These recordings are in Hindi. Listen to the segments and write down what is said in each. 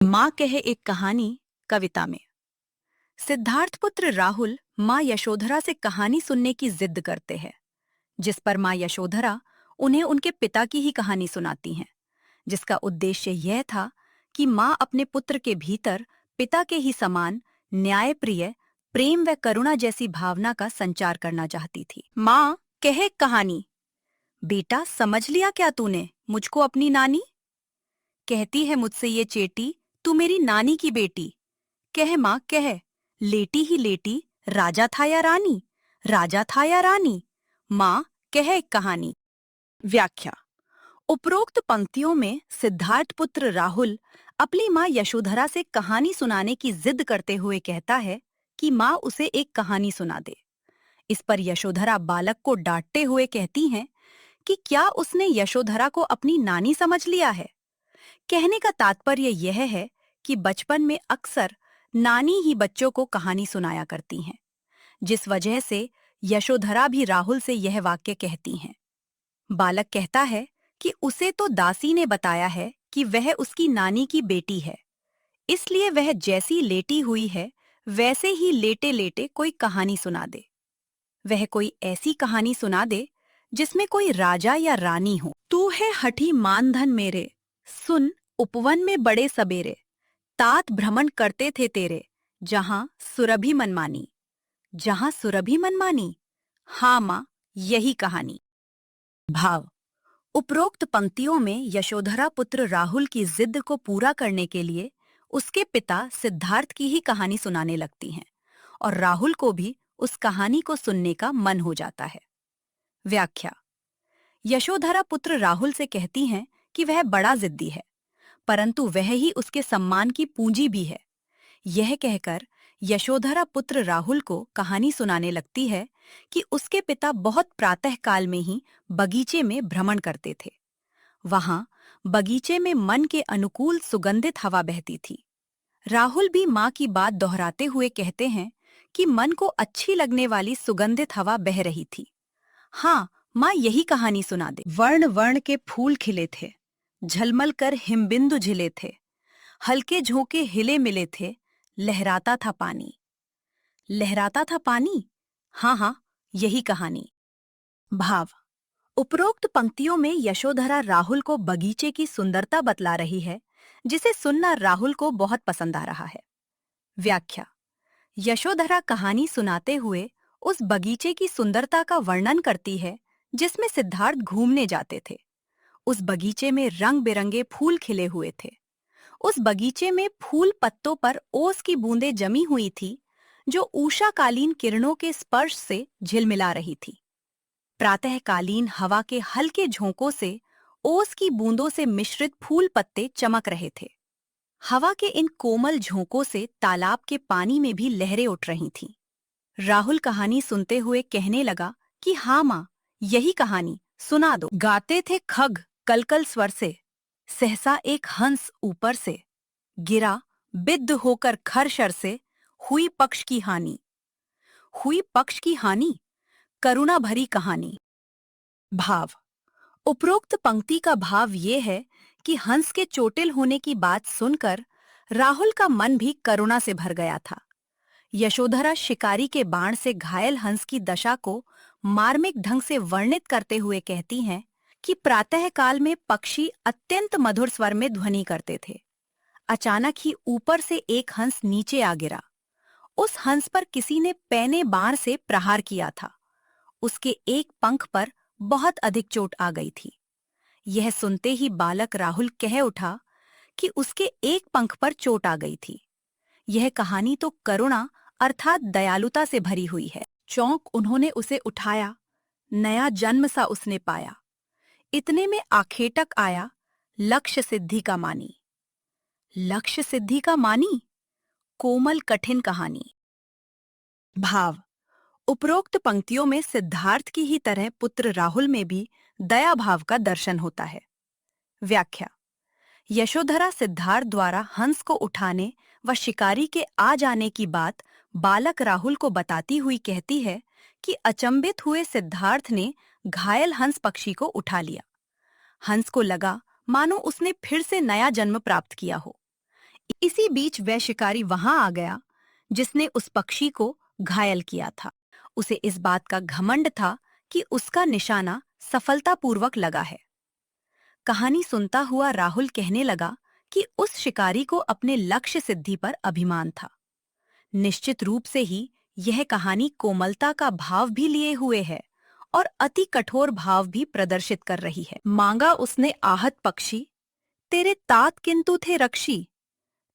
माँ कहे एक कहानी कविता में। सिद्धार्थ पुत्र राहुल माँ यशोधरा से कहानी सुनने की जिद करते हैं, जिस पर माँ यशोधरा उन्हें उनके पिता की ही कहानी सुनाती हैं, जिसका उद्देश्य यह था कि माँ अपने पुत्र के भीतर पिता के ही समान न्यायप्रिय, प्रेम व करुणा जैसी भावना का संचार करना चाहती थी। माँ कहे एक कहानी। बेटा, समझ लिया क्या तूने मुझको अपनी नानी? कहती है मुझसे ये चेटी, तू मेरी नानी की बेटी। कह माँ कह, लेटी ही लेटी, राजा था या रानी? राजा था या रानी? माँ कह एक कहानी। व्याख्या। उपरोक्त पंक्तियों में सिद्धार्थ पुत्र राहुल अपनी माँ यशोधरा से कहानी सुनाने की जिद करते हुए कहता है कि माँ उसे एक कहानी सुना दे। इस पर यशोधरा बालक को डांटते हुए कहती हैं कि क्या उसने यशोधरा को अपनी नानी समझ लिया है। कहने का तात्पर्य यह है कि बचपन में अक्सर नानी ही बच्चों को कहानी सुनाया करती हैं, जिस वजह से यशोधरा भी राहुल से यह वाक्य कहती हैं। बालक कहता है कि उसे तो दासी ने बताया है कि वह उसकी नानी की बेटी है, इसलिए वह जैसी लेटी हुई है वैसे ही लेटे लेटे कोई कहानी सुना दे। वह कोई ऐसी कहानी सुना दे जिसमें कोई राजा या रानी हो। तू है हठी मानधन मेरे, सुन उपवन में बड़े सबेरे, तात भ्रमण करते थे तेरे, जहां सुरभि मनमानी। जहां सुरभि मनमानी? हाँ माँ, यही कहानी। भाव। उपरोक्त पंक्तियों में यशोधरा पुत्र राहुल की जिद को पूरा करने के लिए उसके पिता सिद्धार्थ की ही कहानी सुनाने लगती हैं और राहुल को भी उस कहानी को सुनने का मन हो जाता है। व्याख्या। यशोधरा पुत्र राहुल से कहती हैं कि वह बड़ा जिद्दी है, परंतु वह ही उसके सम्मान की पूंजी भी है। यह कहकर यशोधरा पुत्र राहुल को कहानी सुनाने लगती है कि उसके पिता बहुत प्रातःकाल में ही बगीचे में भ्रमण करते थे। वहां बगीचे में मन के अनुकूल सुगंधित हवा बहती थी। राहुल भी माँ की बात दोहराते हुए कहते हैं कि मन को अच्छी लगने वाली सुगंधित हवा बह रही थी। हाँ माँ, यही कहानी सुना दे। वर्ण वर्ण के फूल खिले थे, झलमल कर हिमबिंदु झिले थे, हल्के झोंके हिले मिले थे, लहराता था पानी। लहराता था पानी? हाँ हाँ, यही कहानी। भाव। उपरोक्त पंक्तियों में यशोधरा राहुल को बगीचे की सुंदरता बतला रही है, जिसे सुनना राहुल को बहुत पसंद आ रहा है। व्याख्या। यशोधरा कहानी सुनाते हुए उस बगीचे की सुंदरता का वर्णन करती है जिसमें सिद्धार्थ घूमने जाते थे। उस बगीचे में रंग बिरंगे फूल खिले हुए थे। उस बगीचे में फूल पत्तों पर ओस की बूंदें जमी हुई थी, जो उषाकालीन किरणों के स्पर्श से झिलमिला रही थी। प्रातःकालीन हवा के हल्के झोंकों से ओस की बूंदों से मिश्रित फूल पत्ते चमक रहे थे। हवा के इन कोमल झोंकों से तालाब के पानी में भी लहरें उठ रही थीं। राहुल कहानी सुनते हुए कहने लगा कि हाँ माँ, यही कहानी सुना दो। गाते थे खग कलकल स्वर से, सहसा एक हंस ऊपर से, गिरा बिद्ध होकर खरशर से, हुई पक्ष की हानि। हुई पक्ष की हानि? करुणा भरी कहानी। भाव। उपरोक्त पंक्ति का भाव ये है कि हंस के चोटिल होने की बात सुनकर राहुल का मन भी करुणा से भर गया था। यशोधरा शिकारी के बाण से घायल हंस की दशा को मार्मिक ढंग से वर्णित करते हुए कहती हैं कि प्रातःकाल में पक्षी अत्यंत मधुर स्वर में ध्वनि करते थे। अचानक ही ऊपर से एक हंस नीचे आ गिरा। उस हंस पर किसी ने पैने बाण से प्रहार किया था। उसके एक पंख पर बहुत अधिक चोट आ गई थी। यह सुनते ही बालक राहुल कह उठा कि उसके एक पंख पर चोट आ गई थी। यह कहानी तो करुणा अर्थात दयालुता से भरी हुई है। चौंक उन्होंने उसे उठाया, नया जन्म सा उसने पाया। इतने में आखेटक आया, लक्ष्य सिद्धि का मानी। लक्ष्य सिद्धि का मानी? कोमल कठिन कहानी। भाव। उपरोक्त पंक्तियों में सिद्धार्थ की ही तरह पुत्र राहुल में भी दया भाव का दर्शन होता है। व्याख्या। यशोधरा सिद्धार्थ द्वारा हंस को उठाने व शिकारी के आ जाने की बात बालक राहुल को बताती हुई कहती है कि अचंभित हुए सिद्धार्थ ने घायल हंस पक्षी को उठा लिया। हंस को लगा मानो उसने फिर से नया जन्म प्राप्त किया हो। इसी बीच वह शिकारी वहां आ गया जिसने उस पक्षी को घायल किया था। उसे इस बात का घमंड था कि उसका निशाना सफलतापूर्वक लगा है। कहानी सुनता हुआ राहुल कहने लगा कि उस शिकारी को अपने लक्ष्य सिद्धि पर अभिमान था। निश्चित रूप से ही यह कहानी कोमलता का भाव भी लिए हुए है और अति कठोर भाव भी प्रदर्शित कर रही है। मांगा उसने आहत पक्षी, तेरे तात किंतु थे रक्षी।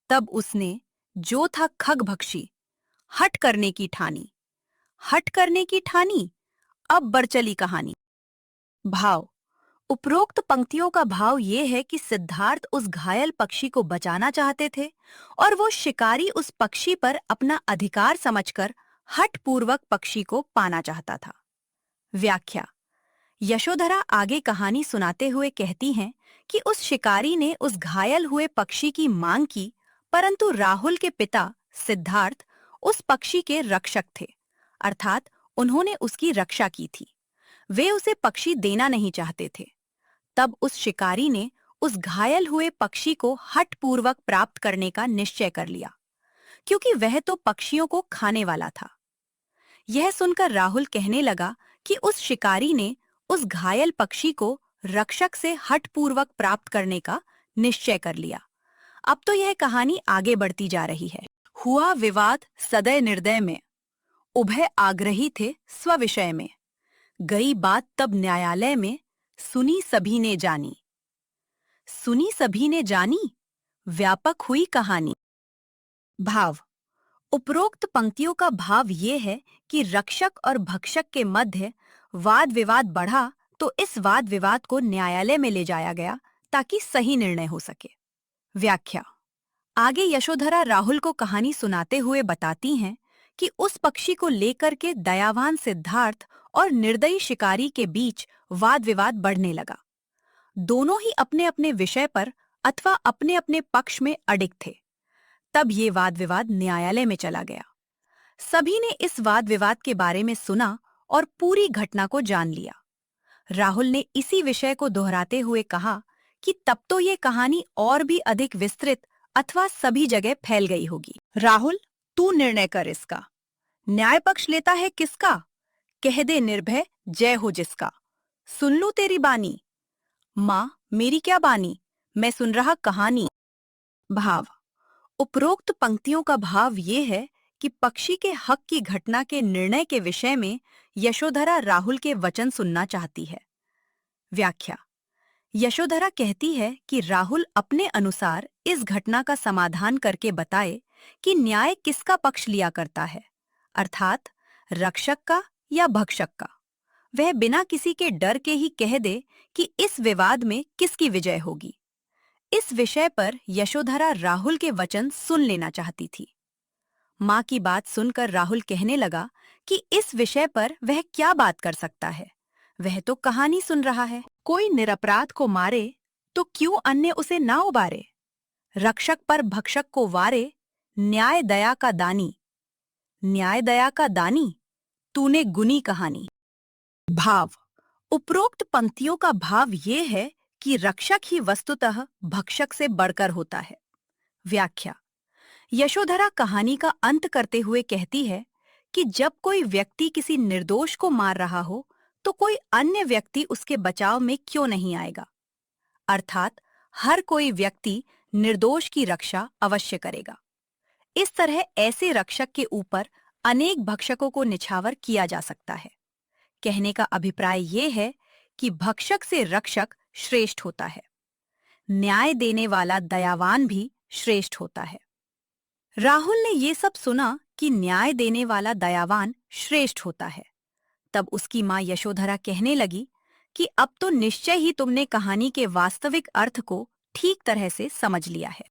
तब उसने जो था खगभक्षी, हट करने की ठानी। हट करने की ठानी, अब बढ़ चली कहानी। भाव। उपरोक्त पंक्तियों का भाव ये है कि सिद्धार्थ उस घायल पक्षी को बचाना चाहते थे और वो शिकारी उस पक्षी पर अपना अधिकार समझकर हठपूर्वक पक्षी को पाना चाहता था। व्याख्या। यशोधरा आगे कहानी सुनाते हुए कहती हैं कि उस शिकारी ने उस घायल हुए पक्षी की मांग की, परंतु राहुल के पिता सिद्धार्थ उस पक्षी के रक्षक थे, अर्थात उन्होंने उसकी रक्षा की थी। वे उसे पक्षी देना नहीं चाहते थे। तब उस शिकारी ने उस घायल हुए पक्षी को हठपूर्वक प्राप्त करने का निश्चय कर लिया, क्योंकि वह तो पक्षियों को खाने वाला था। यह सुनकर राहुल कहने लगा कि उस शिकारी ने उस घायल पक्षी को रक्षक से हठपूर्वक प्राप्त करने का निश्चय कर लिया। अब तो यह कहानी आगे बढ़ती जा रही है। हुआ विवाद सदय निर्दय में, उभय आग्रही थे स्वविषय में। गई बात तब न्यायालय में, सुनी सभी ने जानी। सुनी सभी ने जानी, व्यापक हुई कहानी। भाव। उपरोक्त पंक्तियों का भाव ये है कि रक्षक और भक्षक के मध्य वाद विवाद बढ़ा तो इस वाद विवाद को न्यायालय में ले जाया गया ताकि सही निर्णय हो सके। व्याख्या। आगे यशोधरा राहुल को कहानी सुनाते हुए बताती हैं कि उस पक्षी को लेकर के दयावान सिद्धार्थ और निर्दयी शिकारी के बीच वाद विवाद बढ़ने लगा। दोनों ही अपने अपने विषय पर अथवा अपने अपने पक्ष में अडिग थे। तब ये वाद विवाद न्यायालय में चला गया। सभी ने इस वाद विवाद के बारे में सुना और पूरी घटना को जान लिया। राहुल ने इसी विषय को दोहराते हुए कहा कि तब तो ये कहानी और भी अधिक विस्तृत अथवा सभी जगह फैल गई होगी। राहुल, तू निर्णय कर इसका। न्याय पक्ष लेता है किसका? कह दे निर्भय जय हो जिसका। सुन लूं तेरी बानी। माँ, मेरी क्या बानी, मैं सुन रहा कहानी। भाव। उपरोक्त पंक्तियों का भाव ये है कि पक्षी के हक की घटना के निर्णय के विषय में यशोधरा राहुल के वचन सुनना चाहती है। व्याख्या। यशोधरा कहती है कि राहुल अपने अनुसार इस घटना का समाधान करके बताए कि न्याय किसका पक्ष लिया करता है, अर्थात रक्षक का या भक्षक का। वह बिना किसी के डर के ही कह दे कि इस विवाद में किसकी विजय होगी। इस विषय पर यशोधरा राहुल के वचन सुन लेना चाहती थी। माँ की बात सुनकर राहुल कहने लगा कि इस विषय पर वह क्या बात कर सकता है, वह तो कहानी सुन रहा है। कोई निरपराध को मारे तो क्यों अन्य उसे ना उबारे। रक्षक पर भक्षक को वारे, न्याय दया का दानी। न्याय दया का दानी, तूने गुनी कहानी। भाव। उपरोक्त पंक्तियों का भाव ये है कि रक्षक ही वस्तुतः भक्षक से बढ़कर होता है। व्याख्या। यशोधरा कहानी का अंत करते हुए कहती है कि जब कोई व्यक्ति किसी निर्दोष को मार रहा हो तो कोई अन्य व्यक्ति उसके बचाव में क्यों नहीं आएगा, अर्थात हर कोई व्यक्ति निर्दोष की रक्षा अवश्य करेगा। इस तरह ऐसे रक्षक के ऊपर अनेक भक्षकों को निछावर किया जा सकता है। कहने का अभिप्राय ये है कि भक्षक से रक्षक श्रेष्ठ होता है। न्याय देने वाला दयावान भी श्रेष्ठ होता है। राहुल ने ये सब सुना कि न्याय देने वाला दयावान श्रेष्ठ होता है। तब उसकी माँ यशोधरा कहने लगी कि अब तो निश्चय ही तुमने कहानी के वास्तविक अर्थ को ठीक तरह से समझ लिया है।